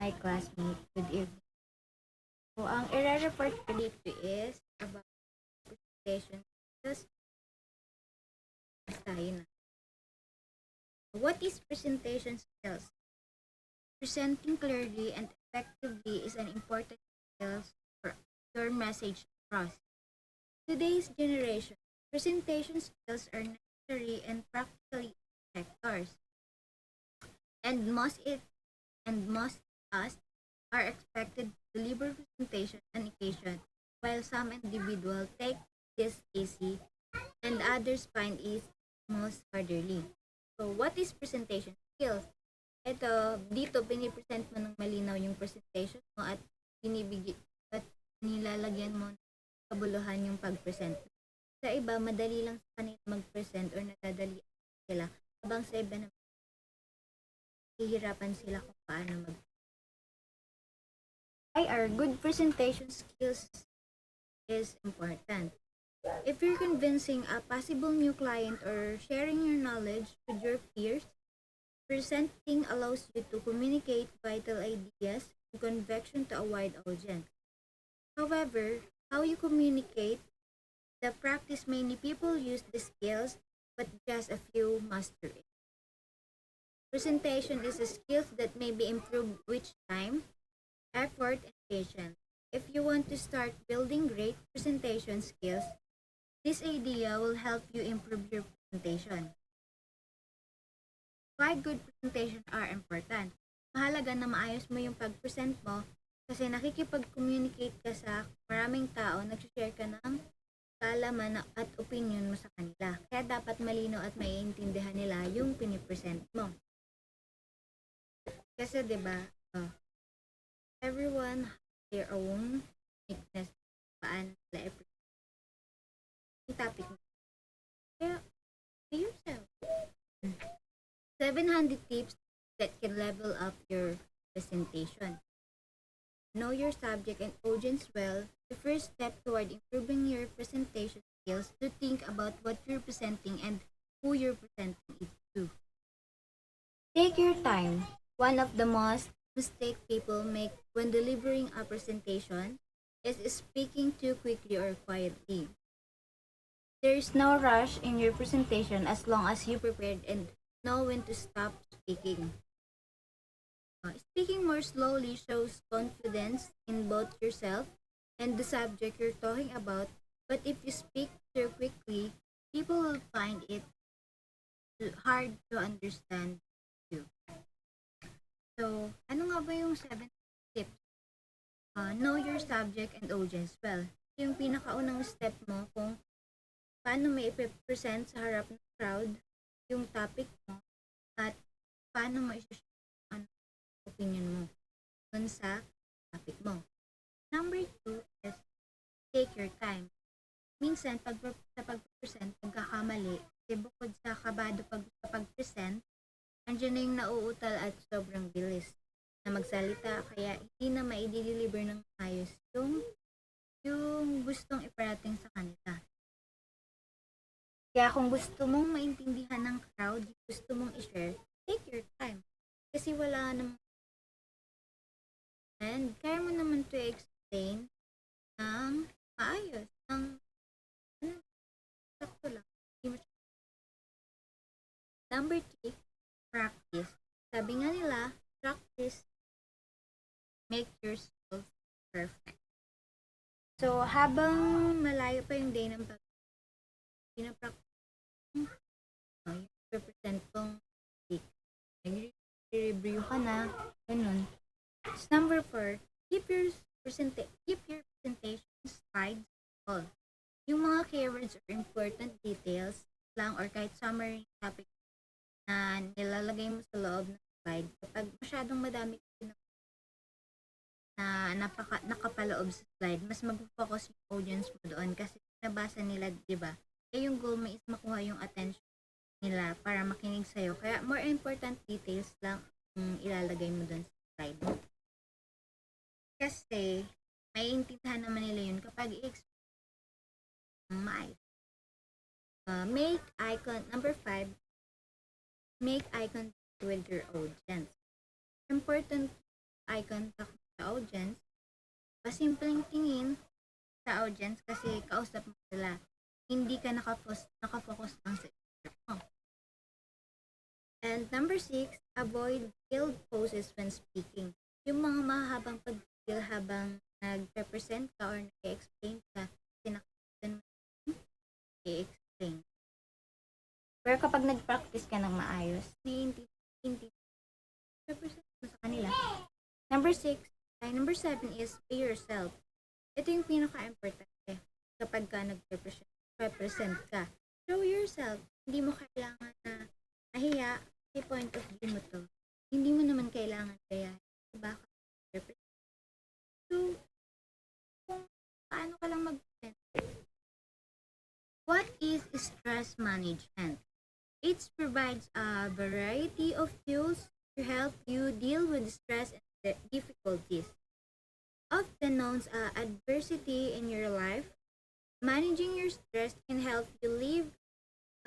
my classmate. Good evening. So, ang i-report ko dito is about presentation. Just tayo na. What is presentation skills? Presenting clearly and effectively is an important skill for your message across. Today's generation, presentation skills are necessary and practically sectors. And most us are expected to deliver presentation on occasion, while some individuals take this easy and others find it most harderly. So, what is presentation skills? Ito, dito, pinipresent mo ng malinaw yung presentation mo at binibigay at nilalagyan mo ng kabuluhan yung pag-present. Sa iba, madali lang sa kanila mag-present or nadadali sila. Habang sa iba naman, hihirapan sila kung paano mag. Why are good presentation skills is important? If you're convincing a possible new client or sharing your knowledge with your peers, presenting allows you to communicate vital ideas and conviction to a wide audience. However, how you communicate, the practice many people use the skills, but just a few master it. Presentation is a skill that may be improved with time, effort, and patience. If you want to start building great presentation skills, this idea will help you improve your presentation. Why good presentation are important? Mahalaga na maayos mo yung pag-present mo kasi nakikipag-communicate ka sa maraming tao, nag-share ka ng kaalaman at opinion mo sa kanila. Kaya dapat malino at maiintindihan nila yung pinipresent mo. Kasi 'di ba, everyone has their own weakness paano nila i-present yung topic mo. Kaya, be yourself. 700 tips that can level up your presentation. Know your subject and audience well. The first step toward improving your presentation skills to think about what you're presenting and who you're presenting it to. Take your time. One of the most mistake people make when delivering a presentation is speaking too quickly or quietly. There is no rush in your presentation as long as you prepared and know when to stop speaking. Speaking more slowly shows confidence in both yourself and the subject you're talking about, but if you speak too quickly, people will find it hard to understand you. So, ano nga ba yung 7 tips? Know your subject and audience well. Yung pinakaunang step mo kung paano may ipipresent sa harap ng crowd yung topic mo at paano mo i-share ang opinion mo dun sa topic mo. Number 2 is take your time. Minsan, sa pag-present, pagkakamali, kasi bukod sa kabado sa pag-present, andyan na yung nauutal at sobrang bilis na magsalita, kaya hindi na maidi-deliver ng ayos yung gustong iparating sa kanila. Kaya kung gusto mong maintindihan ng crowd, gusto mong i-share, take your time. Kasi wala namang and kaya mo naman to explain ng maayos, ng sakto lang. Number 3, practice. Sabi nga nila, practice make yourself perfect. So, habang malayo pa yung day ng pinapractice yung represent kong week. Nag-review ka na, ganun. Number 4, keep your presentation slides full. Yung mga keywords or important details lang or kahit summary topic na nilalagay mo sa loob ng slide. Kapag masyadong madami na nakapaloob sa slide, mas mag-focus yung audience mo doon kasi nabasa nila, di ba? Eh yung goal mo is makuha yung attention nila para makinig sa'yo. Kaya more important details lang ilalagay mo doon sa slide mo. Kasi, maiintindihan naman nila yun kapag i-explain maayos. Number 5, make eye contact with your audience. important eye contact sa audience, pasimpleng tingin sa audience kasi kausap mo sila. Hindi ka nakafocus lang sa script mo. And number 6, avoid failed poses when speaking. Yung mga mahabang pagpipil habang nag-represent ka or nag-explain ka, sinaktan mo i-explain. Pero kapag nag-practice ka ng maayos, hindi represent mo sa kanila. Number 7 is be yourself. Ito yung pinaka-importante kapag ka nag-represent ka. Show yourself. Hindi mo kailangan na nahiya, kasi point of view mo to. Hindi mo naman kailangan kaya. Diba? So, kung paano ka lang mag-present. What is stress management? It provides a variety of tools to help you deal with stress and difficulties. Often known as adversity in your life, managing your stress can help you live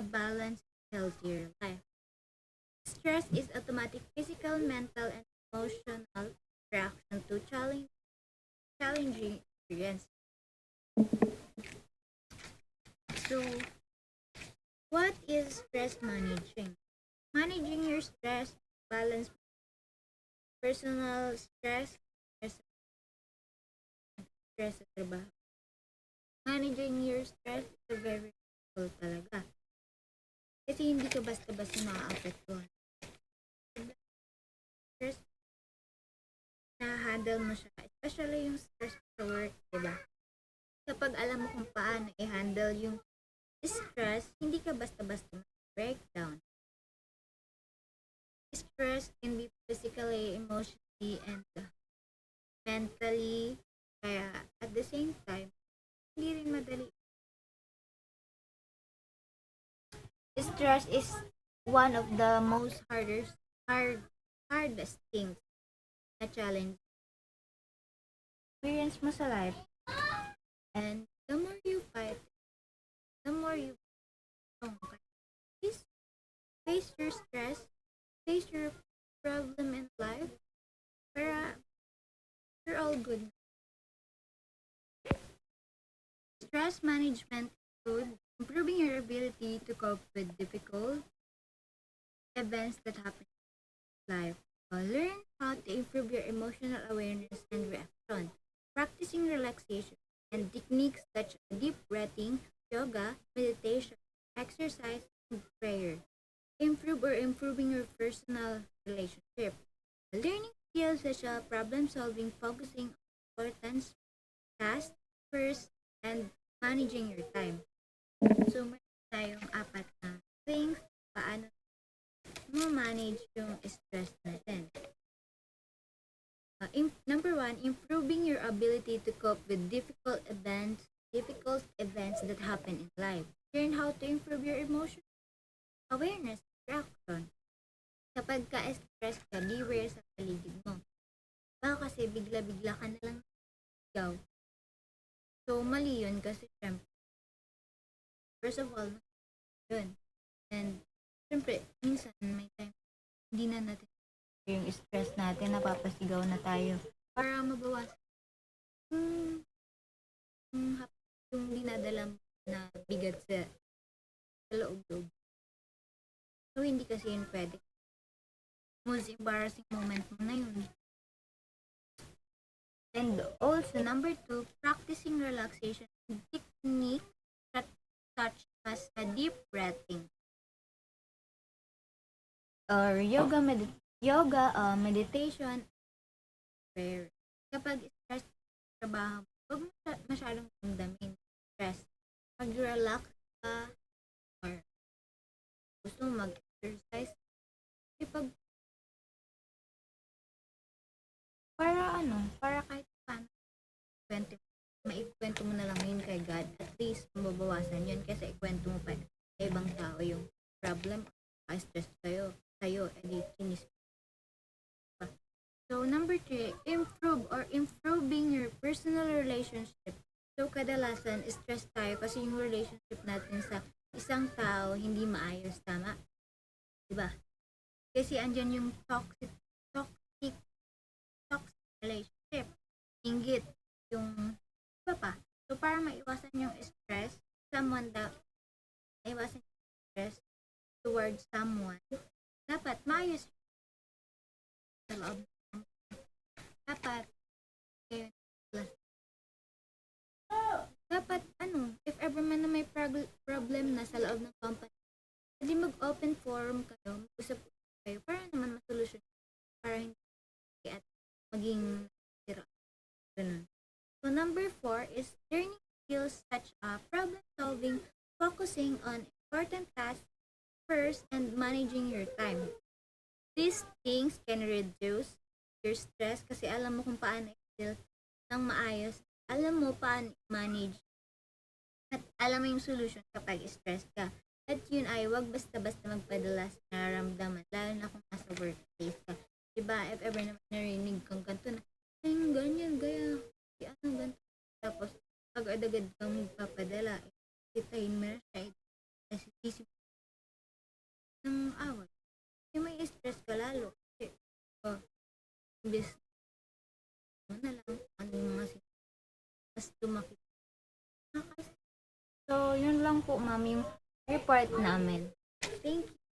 a balanced, healthier life. Stress is automatic physical, mental, and emotional reaction to challenging experience. So, what is stress managing? Managing your stress, balance personal stress sa trabaho. Managing your stress is very difficult talaga. Kasi hindi ka basta-basta maka-apektuhan. Stress, na-handle mo siya. Especially yung stress sa work, diba? Kapag alam mo kung paano i-handle yung stress, hindi ka basta-basta breakdown. Stress can be physically, emotionally, and mentally. Kaya at the same time, hindi rin madali. Stress is one of the most hardest things na challenge experience mo sa life. And the more you fight, the more you face your stress, face your problem in life, para you're all good. Stress management includes improving your ability to cope with difficult events that happen in life. Learn how to improve your emotional awareness and reaction. Practicing relaxation and techniques such as deep breathing, yoga, meditation, exercise, and prayer. Improving your personal relationship. Learning skills such as problem solving, focusing on important tasks first, and managing your time. So, meron tayong 4 na things paano mo manage yung stress natin. Number 1, improving your ability to cope with difficult events that happen in life. Learn how to improve your emotional awareness and reaction. Kapag ka-stress ka, beware sa paligid mo. Baka kasi bigla-bigla ka na lang ikaw. So, mali yun kasi syempre, first of all, yun. And, syempre, minsan may time, hindi na natin yung stress natin, napapasigaw na tayo. Para mabawasan yung dinadala mo na bigat sa loob-loob. So, hindi kasi yun pwede. Most embarrassing moment mo na yun. And also, number 2, practicing relaxation technique such as a deep breathing or meditation, prayer. Kapag stress sa trabaho, huwag mo masyadong damdamin stress. Mag-relax ka or gusto mo mag-exercise. Kapag para kahit paano, maikwento mo na lang yun kay God. At least, mababawasan yun kasi ikwento mo pa sa ibang tao yung problem, stress sa'yo, edi chinis. So, number 3, improving your personal relationship. So, kadalasan, stress tayo kasi yung relationship natin sa isang tao hindi maayos, tama? Diba? Kasi andyan yung toxic relationship. Inggit, yung iba pa. So, para maiwasan yung stress, someone that maiwasan yung stress towards someone, dapat maayos sa loob. Dapat, kayo, dapat, if ever man na may problem na sa loob ng company, hindi mag-open forum kayo, mag-usap kayo, para naman masolusyon, para hindi at maging sira. Ganun. So, number 4 is learning skills such as problem solving, focusing on important tasks first, and managing your time. These things can reduce your stress kasi alam mo kung paano i-deal ng maayos, alam mo paano i-manage, at alam mo yung solution kapag stressed ka. At yun ay wag basta-basta magpadala sa nararamdaman, lalo na kung nasa workplace ka. Diba, if ever naman narinig kang ganito na, ay, ganyan, gaya, ganito. Tapos, pag agad kang magpapadala, sitahin mo na siya, kasi isip ng awat. Yung may stress ka lalo. Kasi, imbes mo na lang, ano yung mga mas lumaki. So, yun lang po, ma'am, yung report namin. Thank you.